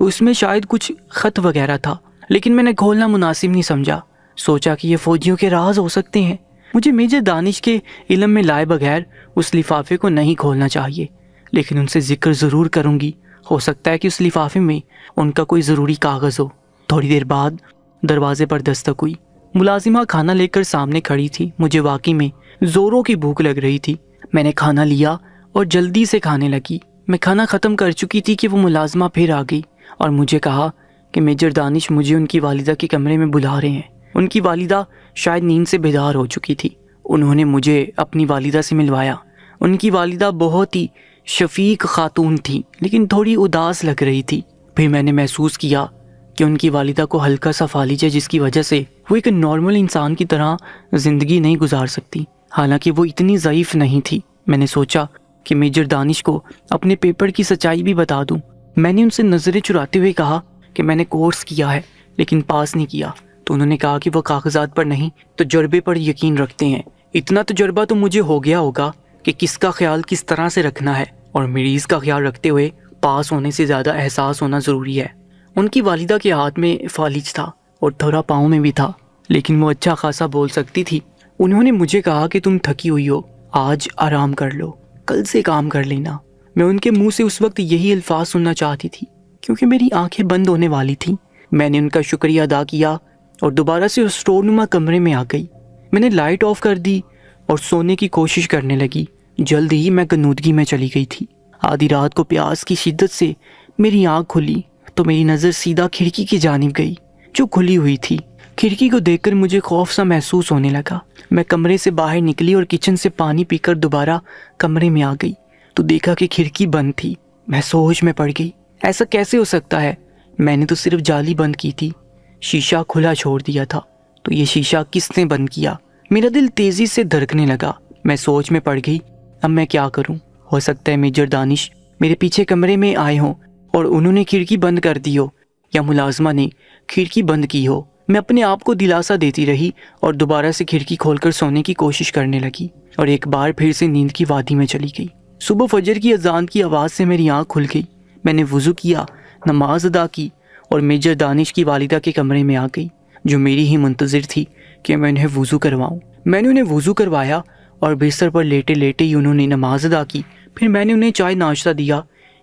اس میں شاید کچھ خط وغیرہ تھا، لیکن میں نے کھولنا مناسب نہیں سمجھا۔ سوچا کہ یہ فوجیوں کے راز ہو سکتے ہیں، مجھے میجر دانش کے علم میں لائے بغیر اس لفافے کو نہیں کھولنا چاہیے، لیکن ان سے ذکر ضرور کروں گی، ہو سکتا ہے کہ اس لفافے میں ان کا کوئی ضروری کاغذ ہو۔ تھوڑی دیر بعد دروازے پر دستک ہوئی۔ ملازمہ کھانا لے کر سامنے کھڑی تھی۔ مجھے واقعی میں زوروں کی بھوک لگ رہی تھی۔ میں نے کھانا لیا اور جلدی سے کھانے لگی۔ میں کھانا ختم کر چکی تھی کہ وہ ملازمہ پھر آ گئی اور مجھے کہا کہ میجر دانش مجھے ان کی والدہ کے کمرے میں بلا رہے ہیں۔ ان کی والدہ شاید نیند سے بیدار ہو چکی تھی۔ انہوں نے مجھے اپنی والدہ سے ملوایا۔ ان کی والدہ بہت ہی شفیق خاتون تھی، لیکن تھوڑی اداس لگ رہی تھی۔ پھر میں نے محسوس کیا کہ ان کی والدہ کو ہلکا سا فالج ہے، جس کی وجہ سے وہ ایک نارمل انسان کی طرح زندگی نہیں گزار سکتی، حالانکہ وہ اتنی ضعیف نہیں تھی۔ میں نے سوچا کہ میجر دانش کو اپنے پیپر کی سچائی بھی بتا دوں۔ میں نے ان سے نظریں چراتے ہوئے کہا کہ میں نے کورس کیا ہے لیکن پاس نہیں کیا، تو انہوں نے کہا کہ وہ کاغذات پر نہیں تجربے پر یقین رکھتے ہیں۔ اتنا تجربہ تو مجھے ہو گیا ہوگا کہ کس کا خیال کس طرح سے رکھنا ہے، اور مریض کا خیال رکھتے ہوئے پاس ہونے سے زیادہ احساس ہونا ضروری ہے۔ ان کی والدہ کے ہاتھ میں فالج تھا اور تھوڑا پاؤں میں بھی تھا، لیکن وہ اچھا خاصا بول سکتی تھی۔ انہوں نے مجھے کہا کہ تم تھکی ہوئی ہو، آج آرام کر لو، کل سے کام کر لینا۔ میں ان کے منہ سے اس وقت یہی الفاظ سننا چاہتی تھی کیونکہ میری آنکھیں بند ہونے والی تھیں۔ میں نے ان کا شکریہ ادا کیا اور دوبارہ سے اس اسٹور نما کمرے میں آ گئی۔ میں نے لائٹ آف کر دی اور سونے کی کوشش کرنے لگی۔ جلد ہی میں غنودگی میں چلی گئی تھی۔ آدھی رات کو پیاس کی شدت سے میری آنکھ کھلی تو میری نظر سیدھا کھڑکی کی جانب گئی جو کھلی ہوئی تھی۔ کھڑکی کو دیکھ کر مجھے خوف سا محسوس ہونے لگا۔ میں کمرے سے باہر نکلی اور کچن سے پانی پی کر دوبارہ کمرے میں آ گئی تو دیکھا کہ کھڑکی بند تھی۔ میں سوچ میں پڑ گئی، ایسا کیسے ہو سکتا ہے؟ میں نے تو صرف جالی بند کی تھی، شیشہ کھلا چھوڑ دیا تھا، تو یہ شیشہ کس نے بند کیا؟ میرا دل تیزی سے دھڑکنے لگا۔ میں سوچ میں پڑ گئی، اب میں کیا کروں؟ ہو سکتا ہے میجر دانش میرے پیچھے کمرے میں آئے ہوں اور انہوں نے کھڑکی بند کر دی ہو، یا ملازمہ نے کھڑکی بند کی ہو۔ میں اپنے آپ کو دلاسا دیتی رہی اور دوبارہ سے کھڑکی کھول کر سونے کی کوشش کرنے لگی اور ایک بار پھر سے نیند کی وادی میں چلی گئی۔ صبح فجر کی اذان کی آواز سے میری آنکھ کھل گئی۔ میں نے وضو کیا، نماز ادا کی اور میجر دانش کی والدہ کے کمرے میں آ گئی، جو میری ہی منتظر تھی کہ میں انہیں وضو کرواؤں۔ میں نے انہیں وضو کروایا اور بستر پر لیٹے لیٹے ہی انہوں نے نماز ادا کی۔ پھر میں نے انہیں چائے ناشتہ دیا۔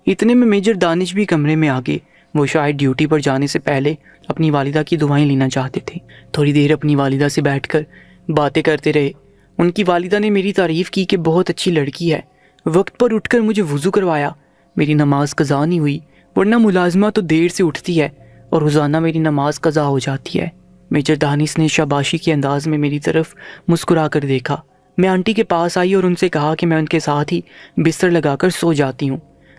اتنے میں میجر دانش بھی کمرے میں آ گئے۔ وہ شاید ڈیوٹی پر جانے سے پہلے اپنی والدہ کی دعائیں لینا چاہتے تھے۔ تھوڑی دیر اپنی والدہ سے بیٹھ کر باتیں کرتے رہے۔ ان کی والدہ نے میری تعریف کی کہ بہت اچھی لڑکی ہے، وقت پر اٹھ کر مجھے وضو کروایا۔ میری نماز قضا نہیں ہوئی، ورنہ ملازمہ تو دیر سے اٹھتی ہے اور روزانہ میری نماز قضا ہو جاتی ہے۔ میجر دانش نے شاباشی کے انداز میں میری طرف مسکرا کر دیکھا۔ میں آنٹی کے پاس آئی اور ان سے کہا کہ میں ان کے ساتھ ہی بستر لگا کر سو جاتی ہوں،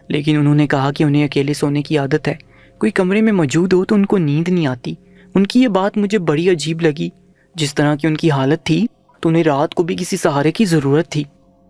لیکن انہوں نے کہا کہ انہیں اکیلے سونے کی عادت ہے، کوئی کمرے میں موجود ہو تو ان کو نیند نہیں آتی۔ ان کی یہ بات مجھے بڑی عجیب لگی۔ جس طرح کی ان کی حالت تھی تو انہیں رات کو بھی کسی سہارے کی ضرورت تھی،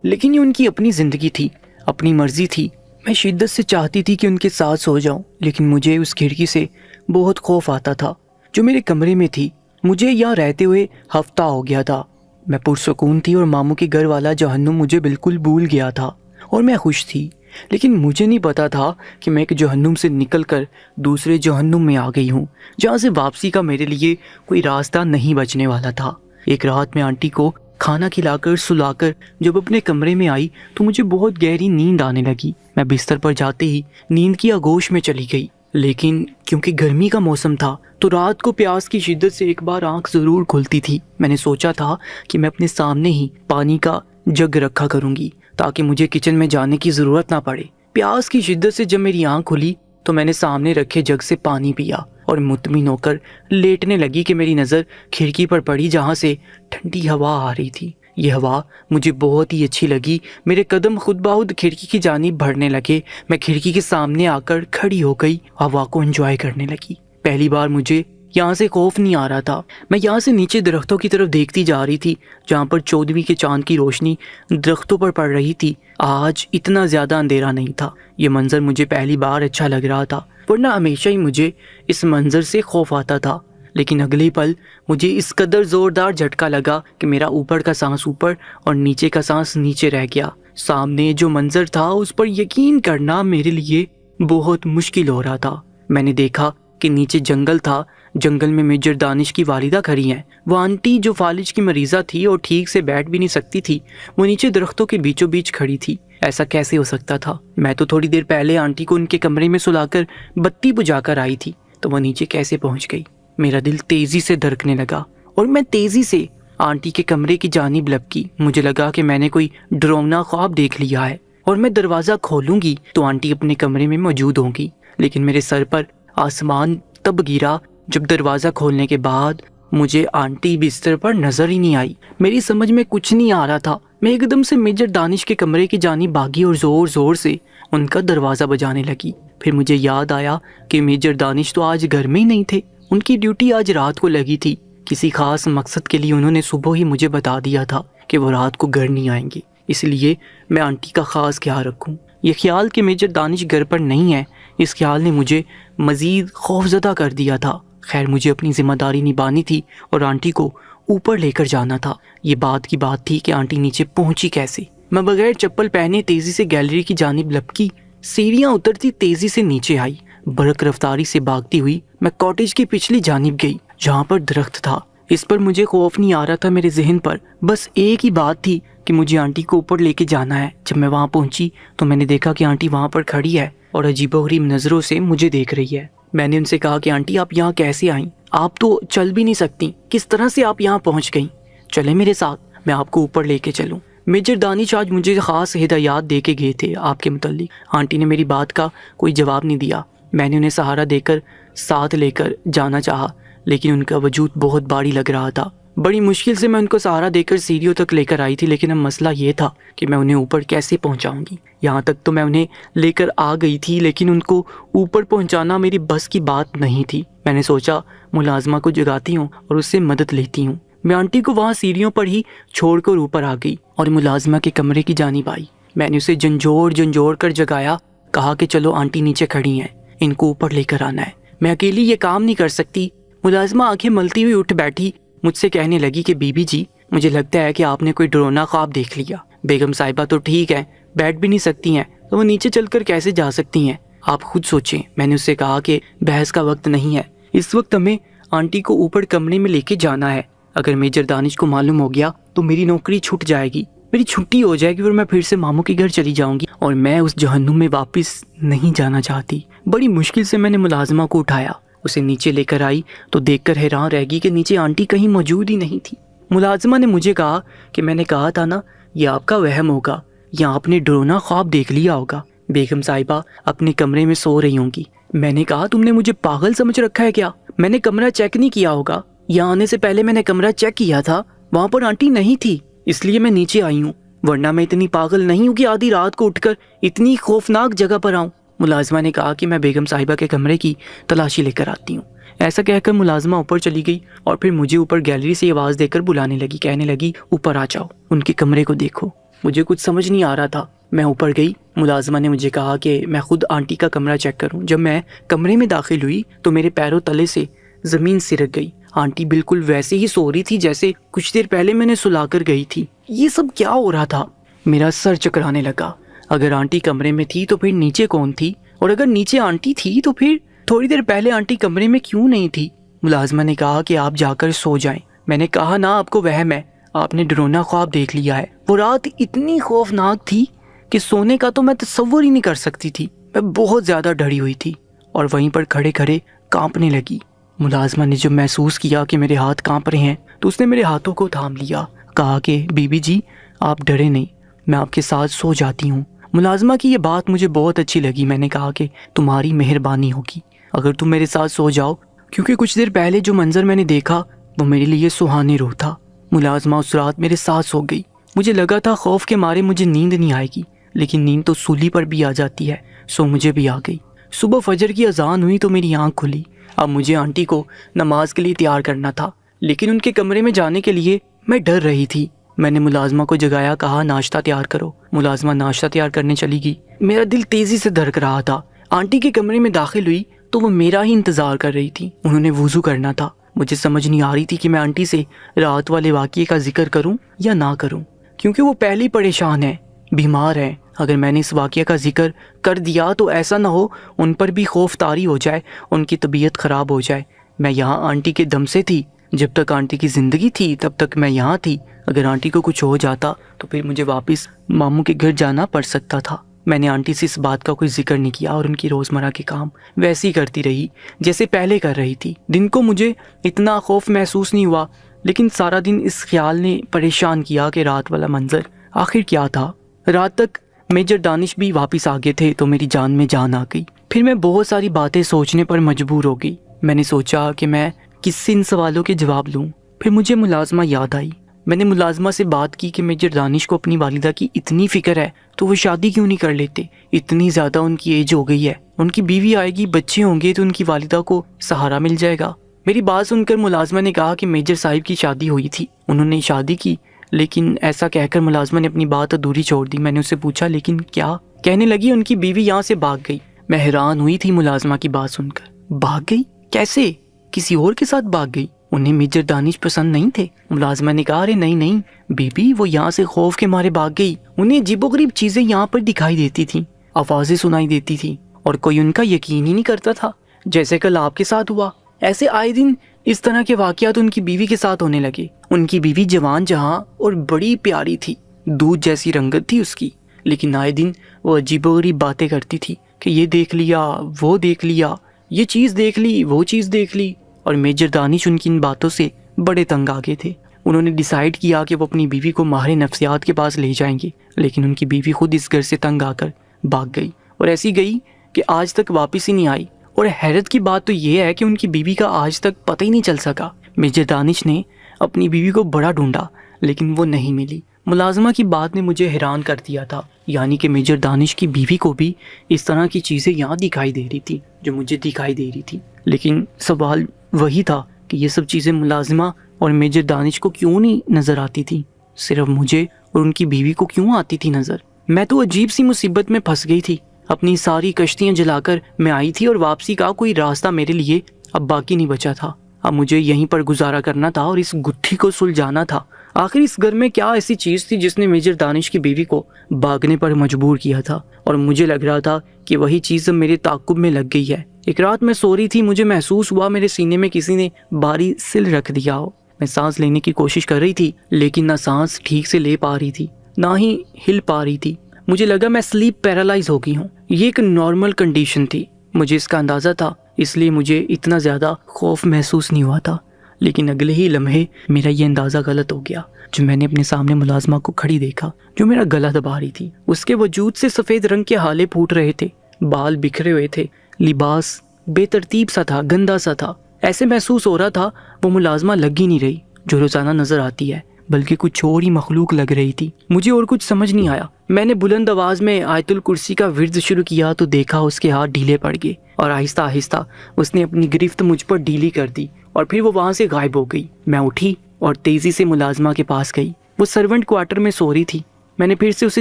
لیکن یہ ان کی اپنی زندگی تھی، اپنی مرضی تھی۔ میں شدت سے چاہتی تھی کہ ان کے ساتھ سو جاؤں، لیکن مجھے اس کھڑکی سے بہت خوف آتا تھا جو میرے کمرے میں تھی۔ مجھے یہاں رہتے ہوئے ہفتہ ہو گیا تھا۔ میں پرسکون تھی اور ماموں کے گھر والا جہنم مجھے بالکل بھول گیا تھا اور میں خوش تھی، لیکن مجھے نہیں پتا تھا کہ میں ایک جہنم سے نکل کر دوسرے جہنم میں آ گئی ہوں، جہاں سے واپسی کا میرے لیے کوئی راستہ نہیں بچنے والا تھا۔ ایک رات میں آنٹی کو کھانا کھلا کر سلا کر جب اپنے کمرے میں آئی تو مجھے بہت گہری نیند آنے لگی۔ میں بستر پر جاتے ہی نیند کی آغوش میں چلی گئی، لیکن کیونکہ گرمی کا موسم تھا تو رات کو پیاس کی شدت سے ایک بار آنکھ ضرور کھلتی تھی۔ میں نے سوچا تھا کہ میں اپنے سامنے ہی پانی کا جگ رکھا کروں گی تاکہ مجھے کچن میں جانے کی ضرورت نہ پڑے۔ پیاس کی شدت سے جب میری آنکھ کھلی تو میں نے سامنے رکھے جگ سے پانی پیا اور مطمئن ہو کر لیٹنے لگی کہ میری نظر کھڑکی پر پڑی جہاں سے ٹھنڈی ہوا آ رہی تھی۔ یہ ہوا مجھے بہت ہی اچھی لگی۔ میرے قدم خود بخود کھڑکی کی جانب بڑھنے لگے۔ میں کھڑکی کے سامنے آ کر کھڑی ہو گئی، ہوا کو انجوائے کرنے لگی۔ پہلی بار مجھے یہاں سے خوف نہیں آ رہا تھا۔ میں یہاں سے نیچے درختوں کی طرف دیکھتی جا رہی تھی جہاں پر 14ویں کے چاند کی روشنی درختوں پر پڑ رہی تھی۔ آج اتنا زیادہ اندھیرا نہیں تھا۔ یہ منظر مجھے پہلی بار اچھا لگ رہا تھا، ورنہ ہمیشہ ہی مجھے اس منظر سے خوف آتا تھا۔ لیکن اگلے پل مجھے اس قدر زوردار جھٹکا لگا کہ میرا اوپر کا سانس اوپر اور نیچے کا سانس نیچے رہ گیا۔ سامنے جو منظر تھا اس پر یقین کرنا میرے لیے بہت مشکل ہو رہا تھا۔ میں نے دیکھا کہ نیچے جنگل تھا، جنگل میں میجر دانش کی والدہ کھڑی ہیں۔ وہ آنٹی جو فالج کی مریضہ تھی اور ٹھیک سے بیٹھ بھی نہیں سکتی تھی، وہ نیچے درختوں کے بیچوں بیچ کھڑی تھی۔ ایسا کیسے ہو سکتا تھا؟ میں تو تھوڑی دیر پہلے آنٹی کو ان کے کمرے میں سلا کر بتی بجھا کر آئی تھی، تو وہ نیچے کیسے پہنچ گئی؟ میرا دل تیزی سے دھڑکنے لگا اور میں تیزی سے آنٹی کے کمرے کی جانب لپکی۔ مجھے لگا کہ میں نے کوئی ڈراؤنا خواب دیکھ لیا ہے اور میں دروازہ کھولوں گی تو آنٹی اپنے کمرے میں موجود ہوں گی، لیکن میرے سر پر آسمان تب گرا جب دروازہ کھولنے کے بعد مجھے آنٹی بستر پر نظر ہی نہیں آئی۔ میری سمجھ میں کچھ نہیں آ رہا تھا۔ میں ایک دم سے میجر دانش کے کمرے کی جانب بھاگی اور زور زور سے ان کا دروازہ بجانے لگی۔ پھر مجھے یاد آیا کہ میجر دانش تو آج گھر میں ہی نہیں تھے، ان کی ڈیوٹی آج رات کو لگی تھی۔ کسی خاص مقصد کے لیے انہوں نے صبح ہی مجھے بتا دیا تھا کہ وہ رات کو گھر نہیں آئیں گے، اس لیے میں آنٹی کا خاص خیال رکھوں۔ یہ خیال کہ میجر دانش گھر پر نہیں ہے، اس خیال نے مجھے مزید خوفزدہ کر دیا تھا۔ خیر مجھے اپنی ذمہ داری نبھانی تھی اور آنٹی کو اوپر لے کر جانا تھا۔ یہ بات کی بات تھی کہ آنٹی نیچے پہنچی کیسے؟ میں بغیر چپل پہنے تیزی سے گیلری کی جانب لپکی، سیڑھیاں اترتی تیزی سے نیچے آئی۔ برق رفتاری سے بھاگتی ہوئی میں کاٹیج کی پچھلی جانب گئی جہاں پر درخت تھا۔ اس پر مجھے خوف نہیں آ رہا تھا، میرے ذہن پر بس ایک ہی بات تھی کہ مجھے آنٹی کو اوپر لے کے جانا ہے۔ جب میں وہاں پہنچی تو میں نے دیکھا کہ آنٹی وہاں پر کھڑی ہے اور عجیب و غریب نظروں سے مجھے دیکھ رہی ہے۔ میں نے ان سے کہا کہ آنٹی آپ یہاں کیسے آئیں؟ آپ تو چل بھی نہیں سکتی، کس طرح سے آپ یہاں پہنچ گئیں؟ چلیں میرے ساتھ، میں آپ کو اوپر لے کے چلوں۔ میجر دانش آج مجھے خاص ہدایات دے کے گئے تھے آپ کے متعلق۔ آنٹی نے میری بات کا کوئی جواب نہیں دیا۔ میں نے انہیں سہارا دے کر ساتھ لے کر جانا چاہا، لیکن ان کا وجود بہت بھاری لگ رہا تھا۔ بڑی مشکل سے میں ان کو سہارا دے کر سیڑھیوں تک لے کر آئی تھی، لیکن اب مسئلہ یہ تھا کہ میں انہیں اوپر کیسے پہنچاؤں گی۔ یہاں تک تو میں انہیں لے کر آ گئی تھی، لیکن ان کو اوپر پہنچانا میری بس کی بات نہیں تھی۔ میں نے سوچا ملازمہ کو جگاتی ہوں اور اس سے مدد لیتی ہوں۔ میں آنٹی کو وہاں سیڑھیوں پر ہی چھوڑ کر اوپر آ گئی اور ملازمہ کے کمرے کی جانب آئی۔ میں نے اسے جھنجھوڑ کر جگایا، کہا کہ چلو آنٹی نیچے کھڑی ہیں، ان کو اوپر لے کر آنا ہے، میں اکیلی یہ کام نہیں کر سکتی۔ ملازمہ آنکھیں ملتی ہوئی اٹھ بیٹھی، مجھ سے کہنے لگی کہ بی بی جی مجھے لگتا ہے کہ آپ نے کوئی ڈراؤنا خواب دیکھ لیا۔ بیگم صاحبہ تو ٹھیک ہے، بیٹھ بھی نہیں سکتی ہیں تو وہ نیچے چل کر کیسے جا سکتی ہیں؟ آپ خود سوچیں۔ میں نے اس سے کہا کہ بحث کا وقت نہیں ہے، اس وقت ہمیں آنٹی کو اوپر کمرے میں لے کے جانا ہے۔ اگر میجر دانش کو معلوم ہو گیا تو میری نوکری چھوٹ جائے گی، میری چھٹی ہو جائے گی اور میں پھر سے ماموں کے گھر چلی جاؤں گی، اور میں اس جہنم میں واپس نہیں جانا چاہتی۔ بڑی مشکل سے میں نے ملازمہ کو اٹھایا، اسے نیچے لے کر آئی تو دیکھ کر حیران رہ گئی کہ نیچے آنٹی کہیں موجود ہی نہیں تھی۔ ملازمہ نے مجھے کہا کہ میں نے کہا تھا نا یہ آپ کا وہم ہوگا، یا آپ نے ڈراؤنا خواب دیکھ لیا ہوگا، بیگم صاحبہ اپنے کمرے میں سو رہی ہوں گی۔ میں نے کہا تم نے مجھے پاگل سمجھ رکھا ہے کیا؟ میں نے کمرہ چیک نہیں کیا ہوگا، یہاں آنے سے پہلے میں نے کمرہ چیک کیا تھا، وہاں پر آنٹی نہیں تھی، اس لیے میں نیچے آئی ہوں، ورنہ میں اتنی پاگل نہیں ہوں کہ آدھی رات کو اٹھ کر اتنی خوفناک جگہ پر آؤں۔ ملازمہ نے کہا کہ میں بیگم صاحبہ کے کمرے کی تلاشی لے کر آتی ہوں۔ ایسا کہہ کر ملازمہ اوپر چلی گئی اور پھر مجھے اوپر گیلری سے آواز دے کر بلانے لگی، کہنے لگی اوپر آ جاؤ، ان کے کمرے کو دیکھو۔ مجھے کچھ سمجھ نہیں آ رہا تھا۔ میں اوپر گئی، ملازمہ نے مجھے کہا کہ میں خود آنٹی کا کمرہ چیک کروں۔ جب میں کمرے میں داخل ہوئی تو میرے پیروں تلے سے زمین سرک گئی۔ آنٹی بالکل ویسے ہی سو رہی تھی جیسے کچھ دیر پہلے میں نے سلا کر گئی تھی۔ یہ سب کیا ہو رہا تھا؟ میرا سر چکرانے لگا۔ اگر آنٹی کمرے میں تھی تو پھر نیچے کون تھی؟ اور اگر نیچے آنٹی تھی تو پھر تھوڑی دیر پہلے آنٹی کمرے میں کیوں نہیں تھی؟ ملازمہ نے کہا کہ آپ جا کر سو جائیں۔ میں نے کہا نا آپ کو وہم ہے، آپ نے ڈراؤنا خواب دیکھ لیا ہے۔ وہ رات اتنی خوفناک تھی کہ سونے کا تو میں تصور ہی نہیں کر سکتی تھی۔ میں بہت زیادہ ڈری ہوئی تھی اور وہیں پر کھڑے کھڑے کانپنے لگی۔ ملازمہ نے جب محسوس کیا کہ میرے ہاتھ کانپ رہے ہیں تو اس نے میرے ہاتھوں کو تھام لیا، کہا کہ بی بی جی آپ ڈرے نہیں، میں آپ کے ساتھ سو جاتی ہوں۔ ملازمہ کی یہ بات مجھے بہت اچھی لگی۔ میں نے کہا کہ تمہاری مہربانی ہوگی اگر تم میرے ساتھ سو جاؤ، کیونکہ کچھ دیر پہلے جو منظر میں نے دیکھا وہ میرے لیے سہانے روح تھا۔ ملازمہ اس رات میرے ساتھ سو گئی۔ مجھے لگا تھا خوف کے مارے مجھے نیند نہیں آئے گی، لیکن نیند تو سولی پر بھی آ جاتی ہے، سو مجھے بھی آ گئی۔ صبح فجر کی اذان ہوئی تو میری آنکھ کھلی۔ اب مجھے آنٹی کو نماز کے لیے تیار کرنا تھا، لیکن ان کے کمرے میں جانے کے لیے میں ڈر رہی تھی۔ میں نے ملازمہ کو جگایا، کہا ناشتہ تیار کرو۔ ملازمہ ناشتہ تیار کرنے چلی گئی۔ میرا دل تیزی سے دھڑک رہا تھا۔ آنٹی کے کمرے میں داخل ہوئی تو وہ میرا ہی انتظار کر رہی تھی۔ انہوں نے وضو کرنا تھا۔ مجھے سمجھ نہیں آ رہی تھی کہ میں آنٹی سے رات والے واقعے کا ذکر کروں یا نہ کروں، کیونکہ وہ پہلے ہی پریشان ہے، بیمار ہے، اگر میں نے اس واقعہ کا ذکر کر دیا تو ایسا نہ ہو ان پر بھی خوف طاری ہو جائے، ان کی طبیعت خراب ہو جائے۔ میں یہاں آنٹی کے دم سے تھی، جب تک آنٹی کی زندگی تھی تب تک میں یہاں تھی۔ اگر آنٹی کو کچھ ہو جاتا تو پھر مجھے واپس ماموں کے گھر جانا پڑ سکتا تھا۔ میں نے آنٹی سے اس بات کا کوئی ذکر نہیں کیا اور ان کی روزمرہ کے کام ویسے ہی کرتی رہی جیسے پہلے کر رہی تھی۔ دن کو مجھے اتنا خوف محسوس نہیں ہوا، لیکن سارا دن اس خیال نے پریشان کیا کہ رات والا منظر آخر کیا تھا۔ رات تک میجر دانش بھی واپس آ گئے تھے تو میری جان میں جان آ گئی۔ پھر میں بہت ساری باتیں سوچنے پر مجبور ہو گئی۔ میں نے سوچا کہ میں کس سے ان سوالوں کے جواب لوں۔ پھر مجھے ملازمہ یاد آئی۔ میں نے ملازمہ سے بات کی کہ میجر دانش کو اپنی والدہ کی اتنی فکر ہے تو وہ شادی کیوں نہیں کر لیتے، اتنی زیادہ ان کی ایج ہو گئی ہے، ان کی بیوی آئے گی، بچے ہوں گے تو ان کی والدہ کو سہارا مل جائے گا۔ میری بات سن کر ملازمہ نے کہا کہ میجر صاحب کی شادی ہوئی تھی، انہوں نے شادی کی، لیکن ایسا کہہ کر ملازمہ نے اپنی بات ادھوری چھوڑ دی۔ میں نے اس سے پوچھا لیکن کیا؟ کہنے لگی ان کی بیوی یہاں سے بھاگ گئی۔ میں حیران ہوئی تھی ملازمہ کی بات سن کر۔ بھاگ گئی؟ کیسے؟ کسی اور کے ساتھ بھاگ گئی؟ انہیں میجر دانش پسند نہیں تھے؟ ملازمہ نے کہا ارے نہیں بی بی، وہ یہاں سے خوف کے مارے بھاگ گئی۔ انہیں عجیب و غریب چیزیں یہاں پر دکھائی دیتی تھیں، آوازیں سنائی دیتی تھیں اور کوئی ان کا یقین ہی نہیں کرتا تھا، جیسے کل آپ کے ساتھ ہوا۔ ایسے آئے دن اس طرح کے واقعات ان کی بیوی کے ساتھ ہونے لگے۔ ان کی بیوی جوان جہاں اور بڑی پیاری تھی، دودھ جیسی رنگت تھی اس کی، لیکن آئے دن وہ عجیب و غریب باتیں کرتی تھی کہ یہ دیکھ لیا، وہ دیکھ لیا، یہ چیز دیکھ لی، وہ چیز دیکھ لی۔ اور میجر دانش ان کی ان باتوں سے بڑے تنگ آ گئے تھے۔ انہوں نے ڈیسائیڈ کیا کہ وہ اپنی بیوی کو ماہر نفسیات کے پاس لے جائیں گے، لیکن ان کی بیوی خود اس گھر سے تنگ آ کر بھاگ گئی اور ایسی گئی کہ آج تک واپس ہی نہیں آئی۔ اور حیرت کی بات تو یہ ہے کہ ان کی بیوی کا آج تک پتہ ہی نہیں چل سکا۔ میجر دانش نے اپنی بیوی کو بڑا ڈھونڈا لیکن وہ نہیں ملی۔ ملازمہ کی بات نے مجھے حیران کر دیا تھا، یعنی کہ میجر دانش کی بیوی کو بھی اس طرح کی چیزیں یہاں دکھائی دے رہی تھی جو مجھے دکھائی دے رہی تھی۔ لیکن سوال وہی تھا کہ یہ سب چیزیں ملازمہ اور میجر دانش کو کیوں نہیں نظر آتی تھی، صرف مجھے اور ان کی بیوی کو کیوں آتی تھی نظر؟ میں تو عجیب سی مصیبت میں پھنس گئی تھی۔ اپنی ساری کشتیاں جلا کر میں آئی تھی اور واپسی کا کوئی راستہ میرے لیے اب باقی نہیں بچا تھا۔ اب مجھے یہیں پر گزارا کرنا تھا اور اس گتھی کو سلجھانا تھا۔ آخر اس گھر میں کیا ایسی چیز تھی جس نے میجر دانش کی بیوی کو بھاگنے پر مجبور کیا تھا؟ اور مجھے لگ رہا تھا کہ وہی چیز اب میرے تعاقب میں لگ گئی ہے۔ ایک رات میں سو رہی تھی، مجھے محسوس ہوا میرے سینے میں کسی نے بھاری سل رکھ دیا ہو۔ میں سانس لینے کی کوشش کر رہی تھی لیکن نہ سانس ٹھیک سے لے پا رہی تھی نہ ہی ہل پا رہی تھی۔ مجھے لگا میں سلیپ پیرالائز ہو گئی ہوں۔ یہ ایک نارمل کنڈیشن تھی، مجھے اس کا اندازہ تھا، اس لیے مجھے اتنا زیادہ خوف محسوس نہیں ہوا تھا۔ لیکن اگلے ہی لمحے میرا یہ اندازہ غلط ہو گیا جو میں نے اپنے سامنے ملازمہ کو کھڑی دیکھا جو میرا گلا دبا رہی تھی۔ اس کے وجود سے سفید رنگ کے ہالے پھوٹ رہے تھے، بال بکھرے ہوئے تھے، لباس بے ترتیب سا تھا، گندا سا تھا۔ ایسے محسوس ہو رہا تھا وہ ملازمہ لگ ہی نہیں رہی جو روزانہ نظر آتی ہے، بلکہ کچھ اور ہی مخلوق لگ رہی تھی۔ مجھے اور کچھ سمجھ نہیں آیا۔ میں نے بلند آواز میں آیت الکرسی کا ورد شروع کیا تو دیکھا اس کے ہاتھ ڈھیلے پڑ گئے اور آہستہ آہستہ اس نے اپنی گرفت مجھ پر ڈھیلی کر دی اور پھر وہ وہاں سے غائب ہو گئی۔ میں اٹھی اور تیزی سے ملازمہ کے پاس گئی۔ وہ سرونٹ کوارٹر میں سو رہی تھی۔ میں نے پھر سے اسے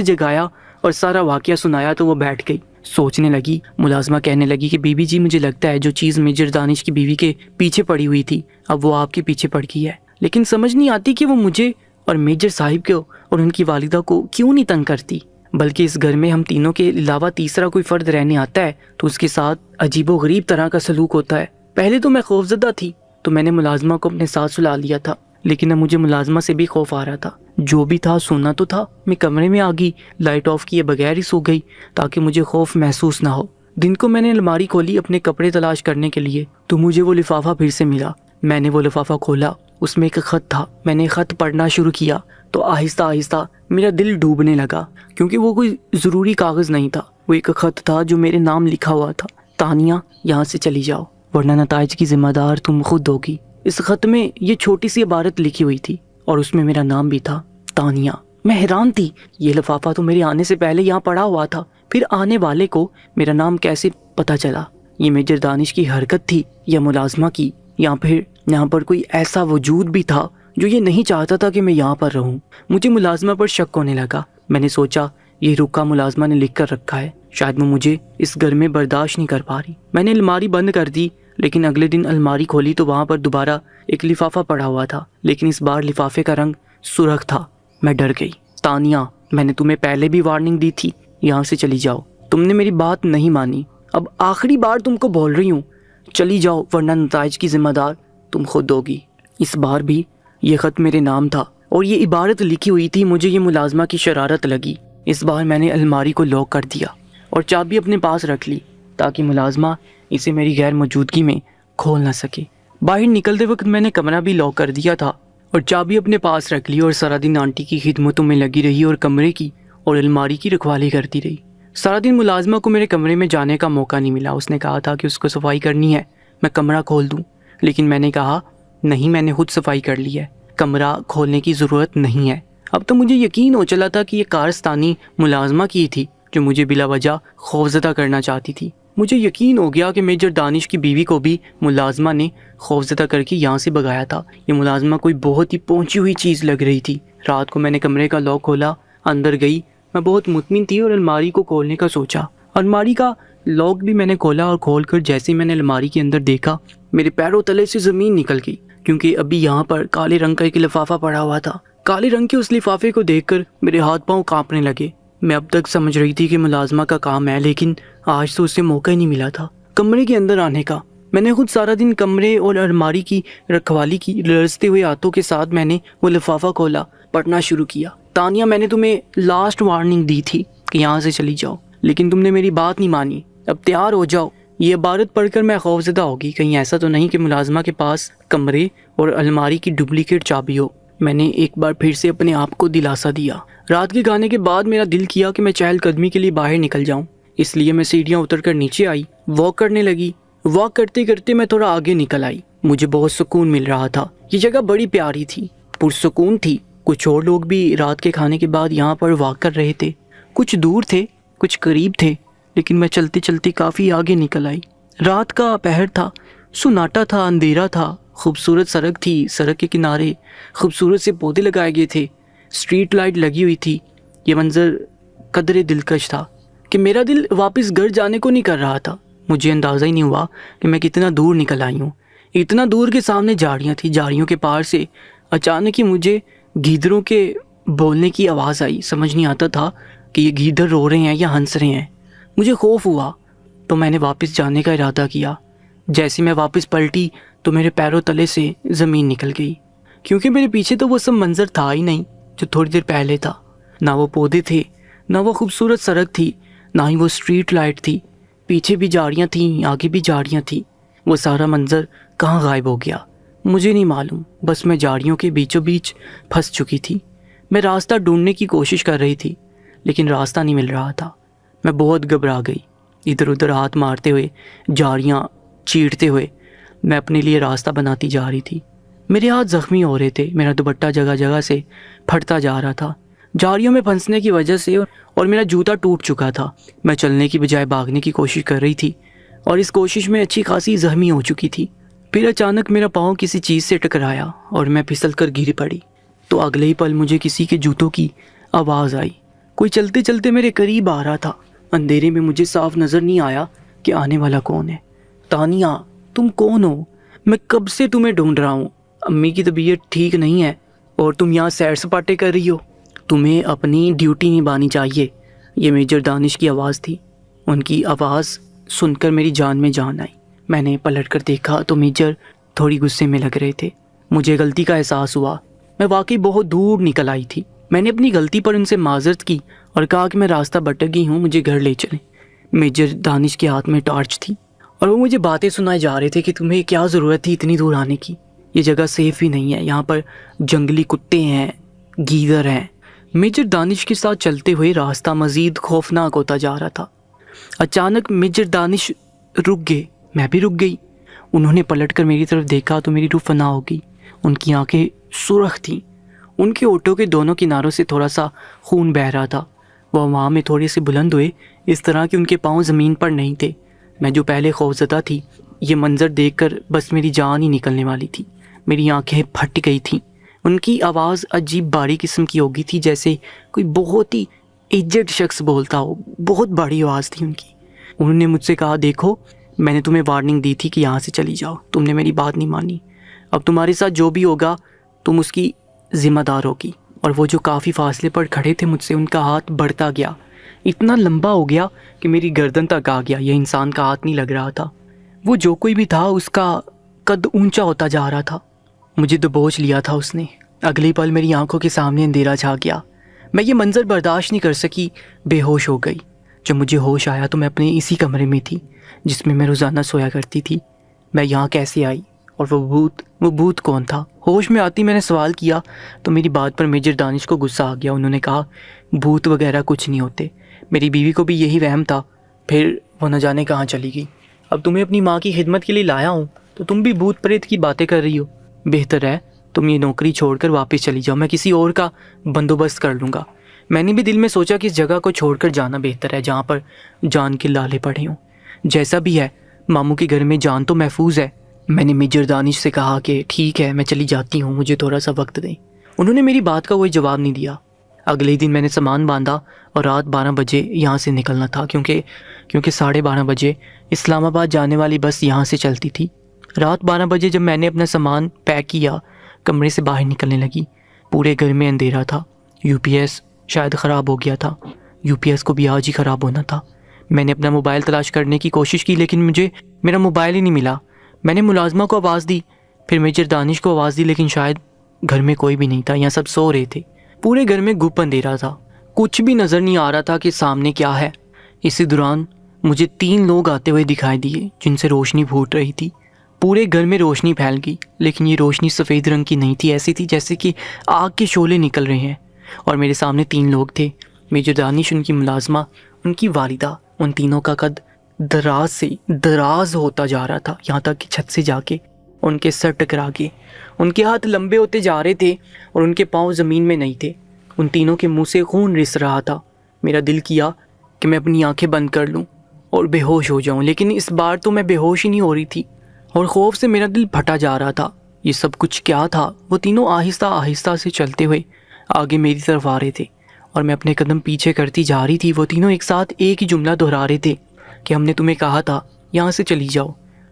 جگایا اور سارا واقعہ سنایا تو وہ بیٹھ گئی، سوچنے لگی۔ ملازمہ کہنے لگی کہ بی بی جی، مجھے لگتا ہے جو چیز میجر دانش کی بیوی کے پیچھے پڑی ہوئی تھی اب وہ آپ کے پیچھے پڑ گئی ہے، لیکن سمجھ نہیں آتی کہ وہ مجھے اور میجر صاحب کو اور ان کی والدہ کو کیوں نہیں تنگ کرتی، بلکہ اس گھر میں ہم تینوں کے علاوہ تیسرا کوئی فرد رہنے آتا ہے تو اس کے ساتھ عجیب و غریب طرح کا سلوک ہوتا ہے۔ پہلے تو میں خوفزدہ تھی تو میں نے ملازمہ کو اپنے ساتھ سلا لیا تھا، لیکن اب مجھے ملازمہ سے بھی خوف آ رہا تھا۔ جو بھی تھا سونا تو تھا۔ میں کمرے میں آ گئی، لائٹ آف کیے بغیر ہی سو گئی تاکہ مجھے خوف محسوس نہ ہو۔ دن کو میں نے الماری کھولی اپنے کپڑے تلاش کرنے کے لیے تو مجھے وہ لفافہ پھر سے ملا۔ میں نے وہ لفافہ کھولا، اس میں ایک خط تھا۔ میں نے خط پڑھنا شروع کیا تو آہستہ آہستہ میرا دل ڈوبنے لگا، کیونکہ وہ کوئی ضروری کاغذ نہیں تھا، وہ ایک خط تھا جو میرے نام لکھا ہوا تھا۔ تانیہ، یہاں سے چلی جاؤ ورنہ نتائج کی ذمہ دار تم خود ہوگی۔ اس خط میں یہ چھوٹی سی عبارت لکھی ہوئی تھی اور اس میں میرا نام بھی تھا، تانیہ۔ میں حیران تھی، یہ لفافہ تو میرے آنے سے پہلے یہاں پڑا ہوا تھا، پھر آنے والے کو میرا نام کیسے پتہ چلا؟ یہ میجر دانش کی حرکت تھی یا ملازمہ کی، یا پھر یہاں پر کوئی ایسا وجود بھی تھا جو یہ نہیں چاہتا تھا کہ میں یہاں پر رہوں؟ مجھے ملازمہ پر شک ہونے لگا۔ میں نے سوچا یہ رکا ملازمہ نے لکھ کر رکھا ہے، شاید وہ مجھے اس گھر میں برداشت نہیں کر پا رہی۔ میں نے الماری بند کر دی، لیکن اگلے دن الماری کھولی تو وہاں پر دوبارہ ایک لفافہ پڑا ہوا تھا، لیکن اس بار لفافے کا رنگ سرخ تھا۔ میں ڈر گئی۔ تانیہ، میں نے تمہیں پہلے بھی وارننگ دی تھی یہاں سے چلی جاؤ، تم نے میری بات نہیں مانی، اب آخری بار تم کو بول رہی ہوں، چلی جاؤ ورنہ نتائج کی ذمہ دار تم خود ہوگی۔ اس بار بھی یہ خط میرے نام تھا اور یہ عبارت لکھی ہوئی تھی۔ مجھے یہ ملازمہ کی شرارت لگی۔ اس بار میں نے الماری کو لاک کر دیا اور چابی اپنے پاس رکھ لی تاکہ ملازمہ اسے میری غیر موجودگی میں کھول نہ سکے۔ باہر نکلتے وقت میں نے کمرہ بھی لاک کر دیا تھا اور چابی اپنے پاس رکھ لی اور سارا دن آنٹی کی خدمتوں میں لگی رہی اور کمرے کی اور الماری کی رکھوالی کرتی رہی۔ سارا دن ملازمہ کو میرے کمرے میں جانے کا موقع نہیں ملا۔ اس نے کہا تھا کہ اس کو صفائی کرنی ہے، میں کمرہ کھول دوں، لیکن میں نے کہا نہیں، میں نے خود صفائی کر لی ہے، کمرہ کھولنے کی ضرورت نہیں ہے۔ اب تو مجھے یقین ہو چلا تھا کہ یہ کارستانی ملازمہ کی تھی جو مجھے بلا وجہ خوفزدہ کرنا چاہتی تھی۔ مجھے یقین ہو گیا کہ میجر دانش کی بیوی کو بھی ملازمہ نے خوفزدہ کر کے یہاں سے بھگایا تھا۔ یہ ملازمہ کوئی بہت ہی پہنچی ہوئی چیز لگ رہی تھی۔ رات کو میں نے کمرے کا لاک کھولا، اندر گئی، میں بہت مطمئن تھی اور الماری کو کھولنے کا سوچا۔ الماری کا لاک بھی میں نے کھولا اور کھول کر جیسے میں نے الماری کے اندر دیکھا، میرے پیروں تلے سے زمین نکل گئی، کیونکہ ابھی یہاں پر کالے رنگ کا ایک لفافہ پڑا ہوا تھا۔ کالے رنگ کے اس لفافے کو دیکھ کر میرے ہاتھ پاؤں کانپنے لگے۔ میں اب تک سمجھ رہی تھی کہ ملازمہ کا کام ہے، لیکن آج تو اسے موقع ہی نہیں ملا تھا کمرے کے اندر آنے کا۔ میں نے خود سارا دن کمرے اور الماری کی رکھوالی کی۔ لرزتے ہوئے ہاتھوں کے ساتھ میں نے وہ لفافہ کھولا، پڑھنا شروع کیا۔ تانیہ، میں نے تمہیں لاسٹ وارننگ دی تھی کہ یہاں سے چلی جاؤ، لیکن تم نے میری بات نہیں مانی۔ اب تیار ہو جاؤ۔ یہ عبارت پڑھ کر میں خوفزدہ ہوگی، کہیں ایسا تو نہیں کہ ملازمہ کے پاس کمرے اور الماری کی ڈپلیکیٹ چابی ہو۔ میں نے ایک بار پھر سے اپنے آپ کو دلاسا دیا۔ رات کے کھانے کے بعد میرا دل کیا کہ میں چہل قدمی کے لیے باہر نکل جاؤں، اس لیے میں سیڑھیاں اتر کر نیچے آئی، واک کرنے لگی۔ واک کرتے کرتے میں تھوڑا آگے نکل آئی۔ مجھے بہت سکون مل رہا تھا۔ یہ جگہ بڑی پیاری تھی، پرسکون تھی۔ کچھ اور لوگ بھی رات کے کھانے کے بعد یہاں پر واک کر رہے تھے، کچھ دور تھے، کچھ قریب تھے، لیکن میں چلتے چلتے کافی آگے نکل آئی۔ رات کا پہر تھا، سناٹا تھا، اندھیرا تھا، خوبصورت سڑک تھی، سڑک کے کنارے خوبصورت سے پودے لگائے گئے تھے، اسٹریٹ لائٹ لگی ہوئی تھی۔ یہ منظر قدرے دلکش تھا کہ میرا دل واپس گھر جانے کو نہیں کر رہا تھا۔ مجھے اندازہ ہی نہیں ہوا کہ میں کتنا دور نکل آئی ہوں۔ اتنا دور کے سامنے جھاڑیاں تھیں، جھاڑیوں کے پار سے اچانک ہی مجھے گیدڑوں کے بولنے کی آواز آئی۔ سمجھ نہیں آتا تھا کہ یہ گیدڑ رو رہے ہیں یا ہنس رہے ہیں۔ مجھے خوف ہوا تو میں نے واپس جانے کا ارادہ کیا۔ جیسے میں واپس پلٹی تو میرے پیروں تلے سے زمین نکل گئی، کیونکہ میرے پیچھے تو وہ سب منظر تھا ہی نہیں جو تھوڑی دیر پہلے تھا۔ نہ وہ پودے تھے، نہ وہ خوبصورت سڑک تھی، نہ ہی وہ اسٹریٹ لائٹ تھی۔ پیچھے بھی جھاڑیاں تھیں، آگے بھی جھاڑیاں تھیں۔ وہ سارا منظر کہاں غائب ہو گیا مجھے نہیں معلوم، بس میں جھاڑیوں کے بیچوں بیچ پھنس چکی تھی۔ میں راستہ ڈھونڈنے کی کوشش کر رہی تھی، لیکن راستہ نہیں مل رہا تھا۔ میں بہت گھبرا گئی۔ ادھر ادھر ہاتھ مارتے ہوئے، جھاڑیاں چیرتے ہوئے میں اپنے لیے راستہ بناتی جا رہی تھی۔ میرے ہاتھ زخمی ہو رہے تھے، میرا دوپٹہ جگہ جگہ سے پھٹتا جا رہا تھا جھاڑیوں میں پھنسنے کی وجہ سے، اور میرا جوتا ٹوٹ چکا تھا۔ میں چلنے کی بجائے بھاگنے کی کوشش کر رہی تھی اور اس کوشش میں اچھی خاصی زخمی ہو چکی تھی۔ پھر اچانک میرا پاؤں کسی چیز سے ٹکرایا اور میں پھسل کر گر پڑی۔ تو اگلے ہی پل مجھے کسی کے جوتوں کی آواز آئی۔ کوئی چلتے چلتے میرے قریب آ رہا تھا۔ اندھیرے میں مجھے صاف نظر نہیں آیا کہ آنے والا کون ہے۔ تانیہ، تم کون ہو؟ میں کب سے تمہیں ڈھونڈ رہا ہوں۔ امی کی طبیعت ٹھیک نہیں ہے اور تم یہاں سیر سپاٹے کر رہی ہو۔ تمہیں اپنی ڈیوٹی نبھانی چاہیے۔ یہ میجر دانش کی آواز تھی۔ ان کی آواز سن کر میری جان میں جان آئی۔ میں نے پلٹ کر دیکھا تو میجر تھوڑی غصے میں لگ رہے تھے۔ مجھے غلطی کا احساس ہوا۔ میں واقعی بہت دور نکل آئی تھی۔ میں نے اپنی غلطی پر ان سے معذرت کی اور کہا کہ میں راستہ بھٹک گئی ہوں، مجھے گھر لے چلیں۔ میجر دانش کے ہاتھ میں ٹارچ تھی اور وہ مجھے باتیں سنائے جا رہے تھے کہ تمہیں کیا ضرورت تھی اتنی دور آنے کی، یہ جگہ سیف ہی نہیں ہے، یہاں پر جنگلی کتے ہیں، گیدڑ ہیں۔ میجر دانش کے ساتھ چلتے ہوئے راستہ مزید خوفناک ہوتا جا رہا تھا۔ اچانک میجر دانش رک گئے، میں بھی رک گئی۔ انہوں نے پلٹ کر میری طرف دیکھا تو میری روح فنا ہو گئی۔ ان کی آنکھیں سرخ تھیں، ان کے ہونٹوں کے دونوں کناروں سے تھوڑا سا خون بہہ رہا تھا۔ وہ ہوا میں تھوڑے سے بلند ہوئے، اس طرح کہ ان کے پاؤں زمین پر نہیں تھے۔ میں جو پہلے خوفزدہ تھی، یہ منظر دیکھ کر بس میری جان ہی نکلنے والی تھی۔ میری آنکھیں پھٹ گئی تھیں۔ ان کی آواز عجیب باری قسم کی ہو گئی تھی، جیسے کوئی بہت ہی ایجڈ شخص بولتا ہو۔ بہت بڑی آواز تھی ان کی۔ انہوں نے مجھ سے کہا، دیکھو، میں نے تمہیں وارننگ دی تھی کہ یہاں سے چلی جاؤ، تم نے میری بات نہیں مانی۔ اب تمہارے ساتھ جو بھی ہوگا تم اس کی ذمہ دار ہوگی۔ اور وہ جو کافی فاصلے پر کھڑے تھے مجھ سے، ان کا ہاتھ بڑھتا گیا، اتنا لمبا ہو گیا کہ میری گردن تک آ گیا. یہ انسان کا ہاتھ نہیں لگ رہا تھا. وہ جو کوئی بھی تھا اس کا قد اونچا ہوتا جا رہا تھا. مجھے دبوچ لیا تھا اس نے. اگلی پل میری آنکھوں کے سامنے اندھیرا چھا گیا. میں یہ منظر برداشت نہیں کر سکی, بے ہوش ہو گئی. جب مجھے ہوش آیا تو میں اپنے اسی کمرے میں تھی جس میں روزانہ سویا کرتی تھی. میں یہاں کیسے آئی, اور وہ بھوت کون تھا؟ ہوش میں آتی میں نے سوال کیا تو میری بات پر میجر دانش کو غصہ آ گیا. انہوں نے کہا بھوت وغیرہ کچھ نہیں ہوتے. میری بیوی کو بھی یہی وہم تھا. پھر وہ نہ جانے کہاں چلی گئی. اب تمہیں اپنی ماں کی خدمت کے لیے لایا ہوں تو تم بھی بھوت پریت کی باتیں کر رہی ہو. بہتر ہے تم یہ نوکری چھوڑ کر واپس چلی جاؤ, میں کسی اور کا بندوبست کر لوں گا. میں نے بھی دل میں سوچا کہ اس جگہ کو چھوڑ کر جانا بہتر ہے جہاں پر جان کے لالے پڑے ہوں. جیسا بھی ہے ماموں کے گھر میں جان تو محفوظ ہے. میں نے میجر دانش سے کہا کہ ٹھیک ہے میں چلی جاتی ہوں, مجھے تھوڑا سا وقت دیں. انہوں نے میری بات کا کوئی جواب نہیں دیا. اگلے دن میں نے سامان باندھا اور رات 12 بجے یہاں سے نکلنا تھا کیونکہ 12:30 بجے اسلام آباد جانے والی بس یہاں سے چلتی تھی. رات 12 بجے جب میں نے اپنا سامان پیک کیا, کمرے سے باہر نکلنے لگی. پورے گھر میں اندھیرا تھا. یو پی ایس شاید خراب ہو گیا تھا. یو پی ایس کو بھی آج ہی خراب ہونا تھا. میں نے اپنا موبائل تلاش کرنے کی کوشش کی لیکن مجھے میرا موبائل ہی نہیں ملا. میں نے ملازمہ کو آواز دی, پھر میجر دانش کو آواز دی, لیکن شاید گھر میں کوئی بھی نہیں تھا یا سب سو رہے تھے. پورے گھر میں گپ اندھیرا تھا. کچھ بھی نظر نہیں آ رہا تھا کہ سامنے کیا ہے. اسی دوران مجھے 3 لوگ آتے ہوئے دکھائی دیے جن سے روشنی پھوٹ رہی تھی. پورے گھر میں روشنی پھیل گئی لیکن یہ روشنی سفید رنگ کی نہیں تھی. ایسی تھی جیسے کہ آگ کے شعلے نکل رہے ہیں. اور میرے سامنے 3 لوگ تھے. میجر دانش, ان کی ملازمہ, ان کی والدہ. ان تینوں کا قد دراز سے دراز ہوتا جا رہا تھا یہاں تک کہ چھت سے جا کے ان کے سر ٹکرا کے ان کے ہاتھ لمبے ہوتے جا رہے تھے اور ان کے پاؤں زمین میں نہیں تھے. ان تینوں کے منہ سے خون رس رہا تھا. میرا دل کیا کہ میں اپنی آنکھیں بند کر لوں اور بے ہوش ہو جاؤں, لیکن اس بار تو میں بے ہوش ہی نہیں ہو رہی تھی اور خوف سے میرا دل پھٹا جا رہا تھا. یہ سب کچھ کیا تھا؟ وہ تینوں آہستہ آہستہ سے چلتے ہوئے آگے میری طرف آ رہے تھے اور میں اپنے قدم پیچھے کرتی جا رہی تھی. وہ تینوں ایک ساتھ ایک ہی جملہ دہرا رہے تھے کہ ہم نے تمہیں کہا تھا یہاں سے چلی جاؤ,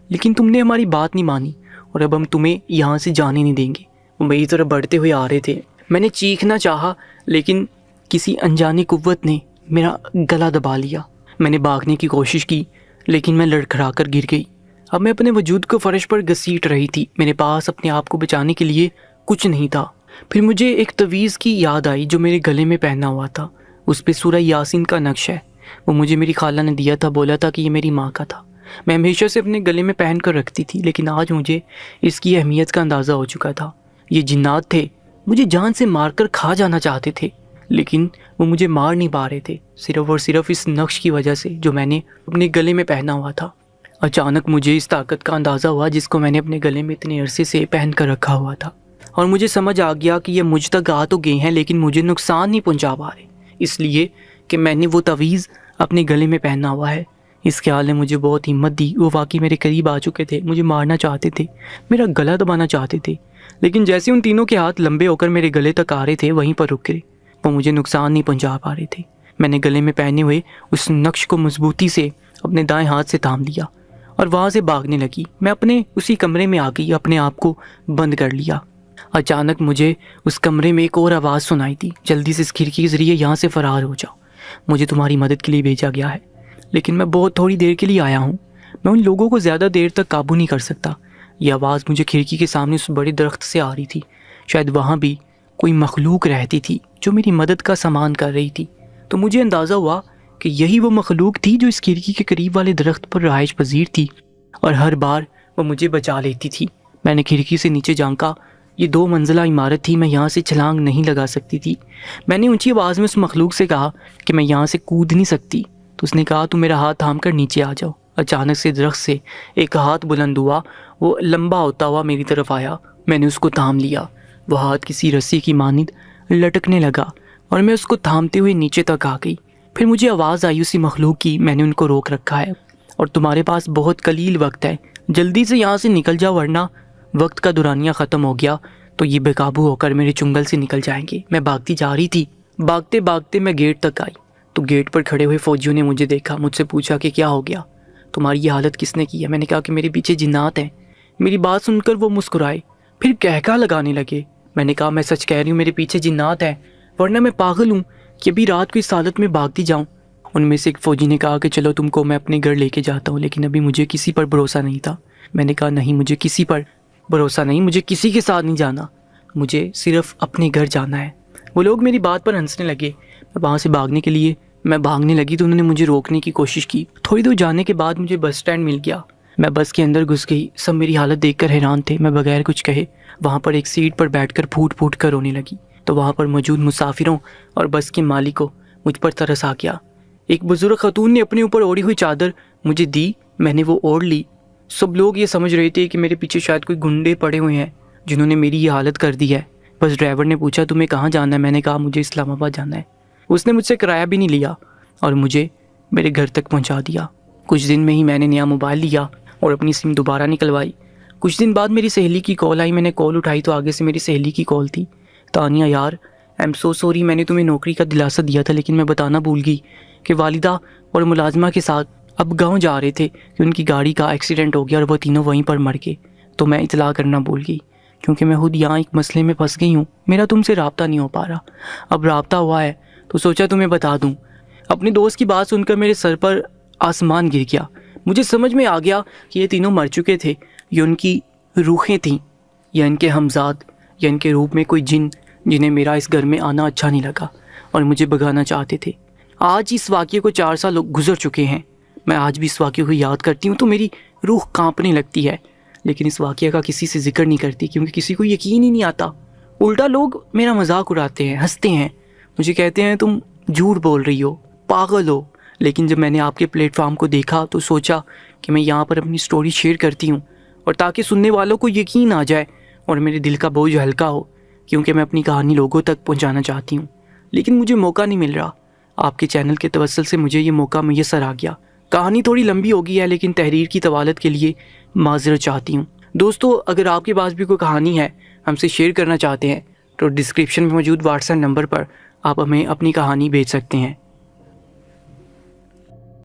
لیکن تم نے ہماری بات نہیں مانی اور اب ہم تمہیں یہاں سے جانے نہیں دیں گے. وہ میری طرف بڑھتے ہوئے آ رہے تھے. میں نے چیخنا چاہا لیکن کسی انجانی قوت نے میرا گلا دبا لیا. میں نے بھاگنے کی کوشش کی لیکن میں لڑکھڑا کر گر گئی. اب میں اپنے وجود کو فرش پر گھسیٹ رہی تھی. میرے پاس اپنے آپ کو بچانے کے لیے کچھ نہیں تھا. پھر مجھے ایک تعویذ کی یاد آئی جو میرے گلے میں پہنا ہوا تھا. اس پہ سورہ یاسین کا نقش ہے. وہ مجھے میری خالہ نے دیا تھا. بولا تھا کہ یہ میری ماں کا تھا. میں ہمیشہ سے اپنے گلے میں پہن کر رکھتی تھی لیکن آج مجھے اس کی اہمیت کا اندازہ ہو چکا تھا. یہ جنات تھے, مجھے جان سے مار کر کھا جانا چاہتے تھے لیکن وہ مجھے مار نہیں پا رہے تھے, صرف اور صرف اس نقش کی وجہ سے جو میں نے اپنے گلے میں پہنا ہوا تھا. اچانک مجھے اس طاقت کا اندازہ ہوا جس کو میں نے اپنے گلے میں اتنے عرصے سے پہن کر رکھا ہوا تھا, اور مجھے سمجھ آ گیا کہ یہ مجھ تک آ تو گئے ہیں لیکن مجھے نقصان نہیں پہنچا پا رہے, اس لیے کہ میں نے وہ تعویذ اپنے گلے میں پہنا ہوا ہے. اس خیال نے مجھے بہت ہمت دی. وہ واقعی میرے قریب آ چکے تھے, مجھے مارنا چاہتے تھے, میرا گلا دبانا چاہتے تھے, لیکن جیسے ان تینوں کے ہاتھ لمبے ہو کر میرے گلے تک آ رہے تھے وہیں پر رک گئے. وہ مجھے نقصان نہیں پہنچا پا رہے تھے. میں نے گلے میں پہنے ہوئے اس نقش کو مضبوطی سے اپنے دائیں ہاتھ سے تھام لیا اور وہاں سے بھاگنے لگی. میں اپنے اسی کمرے میں آ گئی, اپنے آپ کو بند کر لیا. اچانک مجھے اس کمرے میں ایک اور آواز سنائی دی, جلدی سے اس کھڑکی کے ذریعے یہاں سے فرار ہو جاؤ, مجھے تمہاری مدد کے لیے بھیجا گیا ہے. لیکن میں بہت تھوڑی دیر کے لیے آیا ہوں, میں ان لوگوں کو زیادہ دیر تک قابو نہیں کر سکتا. یہ آواز مجھے کھڑکی کے سامنے اس بڑے درخت سے آ رہی تھی. شاید وہاں بھی کوئی مخلوق رہتی تھی جو میری مدد کا سامان کر رہی تھی. تو مجھے اندازہ ہوا کہ یہی وہ مخلوق تھی جو اس کھڑکی کے قریب والے درخت پر رہائش پذیر تھی اور ہر بار وہ مجھے بچا لیتی تھی. میں نے کھڑکی سے نیچے جھانکا. یہ 2 منزلہ عمارت تھی, میں یہاں سے چھلانگ نہیں لگا سکتی تھی. میں نے اونچی آواز میں اس مخلوق سے کہا کہ میں یہاں سے کود نہیں سکتی, تو اس نے کہا تم میرا ہاتھ تھام کر نیچے آ جاؤ. اچانک سے درخت سے ایک ہاتھ بلند ہوا, وہ لمبا ہوتا ہوا میری طرف آیا. میں نے اس کو تھام لیا. وہ ہاتھ کسی رسی کی مانند لٹکنے لگا اور میں اس کو تھامتے ہوئے نیچے تک آ گئی. پھر مجھے آواز آئی اسی مخلوق کی, میں نے ان کو روک رکھا ہے اور تمہارے پاس بہت قلیل وقت ہے, جلدی سے یہاں سے نکل جاؤ ورنہ وقت کا دورانیہ ختم ہو گیا تو یہ بے قابو ہو کر میرے چنگل سے نکل جائیں گے. میں بھاگتی جا رہی تھی. بھاگتے بھاگتے میں گیٹ تک آئی تو گیٹ پر کھڑے ہوئے فوجیوں نے مجھے دیکھا. مجھ سے پوچھا کہ کیا ہو گیا, تمہاری یہ حالت کس نے کی ہے؟ میں نے کہا کہ میرے پیچھے جنات ہیں. میری بات سن کر وہ مسکرائے, پھر کہکا لگانے لگے. میں نے کہا میں سچ کہہ رہی ہوں, میرے پیچھے جنات ہیں, ورنہ میں پاگل ہوں کہ ابھی رات کو اس حالت میں بھاگتی جاؤں. ان میں سے ایک فوجی نے کہا کہ چلو تم کو میں اپنے گھر لے کے جاتا ہوں، لیکن ابھی مجھے کسی پر بھروسہ نہیں تھا۔ میں نے کہا نہیں، مجھے کسی پر بھروسہ نہیں، مجھے کسی کے ساتھ نہیں جانا، مجھے صرف اپنے گھر جانا ہے۔ وہ لوگ میری بات پر ہنسنے لگے۔ میں وہاں سے بھاگنے لگی تو انہوں نے مجھے روکنے کی کوشش کی۔ تھوڑی دور جانے کے بعد مجھے بس اسٹینڈ مل گیا۔ میں بس کے اندر گھس گئی۔ سب میری حالت دیکھ کر حیران تھے۔ میں بغیر کچھ کہے وہاں پر ایک سیٹ پر بیٹھ کر پھوٹ پھوٹ کر رونے لگی، تو وہاں پر موجود مسافروں اور بس کے مالک کو مجھ پر ترس آ گیا۔ ایک بزرگ خاتون نے اپنے اوپر اوڑھی ہوئی چادر مجھے دی، میں نے وہ اوڑھ لی۔ سب لوگ یہ سمجھ رہے تھے کہ میرے پیچھے شاید کوئی گنڈے پڑے ہوئے ہیں جنہوں نے میری یہ حالت کر دی ہے۔ بس ڈرائیور نے پوچھا تمہیں کہاں جانا ہے؟ میں نے کہا مجھے اسلام آباد جانا ہے۔ اس نے مجھ سے کرایہ بھی نہیں لیا اور مجھے میرے گھر تک پہنچا دیا۔ کچھ دن میں ہی میں نے نیا موبائل لیا اور اپنی سم دوبارہ نکلوائی۔ کچھ دن بعد میری سہیلی کی کال آئی۔ میں نے کال اٹھائی تو آگے سے میری سہیلی کی کال تھی۔ تانیہ یار، آئی ایم سو سوری، میں نے تمہیں نوکری کا دلاسا دیا تھا لیکن میں بتانا بھول گئی کہ والدہ اور ملازمہ کے ساتھ اب گاؤں جا رہے تھے کہ ان کی گاڑی کا ایکسیڈنٹ ہو گیا اور وہ تینوں وہیں پر مر گئے، تو میں اطلاع کرنا بھول گئی کیونکہ میں خود یہاں ایک مسئلے میں پھنس گئی ہوں۔ میرا تم سے رابطہ نہیں ہو پا رہا، اب رابطہ ہوا ہے تو سوچا تمہیں بتا دوں۔ اپنے دوست کی بات سن کر میرے سر پر آسمان گر گیا۔ مجھے سمجھ میں آ گیا کہ یہ تینوں مر چکے تھے، یہ ان کی روحیں تھیں یا ان کے ہمزاد یا ان کے روپ میں کوئی جن جنہیں میرا اس گھر میں آنا اچھا نہیں لگا اور مجھے بھگانا چاہتے تھے۔ آج اس واقعے کو 4 سال گزر چکے ہیں۔ میں آج بھی اس واقعے کو یاد کرتی ہوں تو میری روح کانپنے لگتی ہے، لیکن اس واقعے کا کسی سے ذکر نہیں کرتی کیونکہ کسی کو یقین ہی نہیں آتا۔ الٹا لوگ میرا مذاق اڑاتے ہیں، ہنستے ہیں، مجھے کہتے ہیں تم جھوٹ بول رہی ہو، پاگل ہو۔ لیکن جب میں نے آپ کے پلیٹ فارم کو دیکھا تو سوچا کہ میں یہاں پر اپنی سٹوری شیئر کرتی ہوں اور تاکہ سننے والوں کو یقین آ جائے اور میرے دل کا بوجھ ہلکا ہو، کیونکہ میں اپنی کہانی لوگوں تک پہنچانا چاہتی ہوں۔ لیکن مجھے موقع نہیں مل رہا۔ آپ کے چینل کے توسل سے مجھے یہ موقع میسر آ گیا۔ کہانی تھوڑی لمبی ہو گئی ہے لیکن تحریر کی طوالت کے لیے معذرت چاہتی ہوں۔ دوستو، اگر آپ کے پاس بھی کوئی کہانی ہے ہم سے شیئر کرنا چاہتے ہیں تو ڈسکرپشن میں موجود واٹس ایپ نمبر پر آپ ہمیں اپنی کہانی بھیج سکتے ہیں۔